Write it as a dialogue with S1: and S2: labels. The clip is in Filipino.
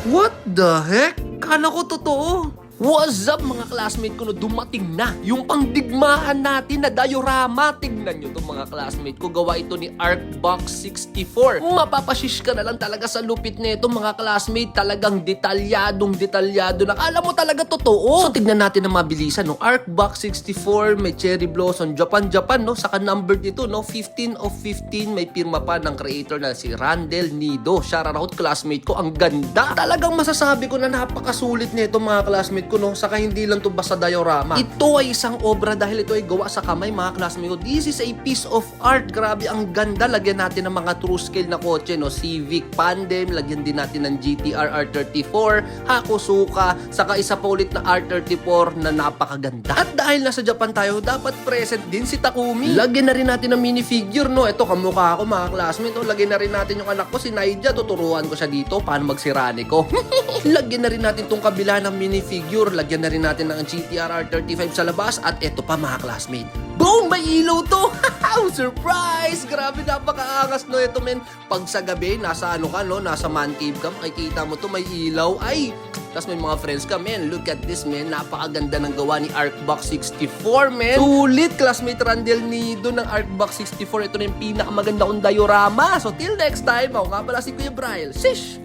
S1: What the heck? Kala ko totoo.
S2: What's up mga classmate ko, no? Dumating na yung pangdigmaan natin na diorama. Tignan nyo to mga classmate ko. Gawa ito ni Arcbox 64. Mapapashish ka na lang talaga sa lupit nito mga classmate. Talagang detalyado. Nakala mo talaga totoo. So tignan natin na mabilisan, no? Arcbox 64, may cherry blossom, Japan, no? Saka number dito, no? 15 of 15. May pirma pa ng creator na si Randall Nido. Shout out classmate ko. Ang ganda. Talagang masasabi ko na napakasulit nito mga classmate ko, no? Saka hindi lang to basta diorama. Ito ay isang obra dahil ito ay gawa sa kamay mga classmate ko. This is a piece of art. Grabe, ang ganda. Lagyan natin ng mga true scale na kotse, no? Civic, Pandem. Lagyan din natin ng GTR R34, Hakosuka, saka isa pa ulit na R34 na napakaganda. At dahil nasa Japan tayo, dapat present din si Takumi. Lagyan na rin natin ng minifigure, no? Ito, kamukha ako mga classmate, no? Lagyan na rin natin yung anak ko, si Naija. Tuturuan ko siya dito paano magsirani ko. Lagyan na rin natin tong kabila ng minifigure. Lagyan na rin natin ng GTR R35 sa labas. At eto pa mga classmate. Boom! May ilaw to! Surprise! Grabe, napakaangas no ito, men. Pag sa gabi, nasa ano ka, no? Nasa man cave ka, makikita mo to, may ilaw. Ay! Tapos may mga friends ka, men. Look at this, men. Napakaganda ng gawa ni Arcbox 64, men. Sulit, classmate Randall Nido ng Arcbox 64. Ito na yung pinakamaganda kong diorama. So, till next time, ako nga pala si Kuya Brian. Shish!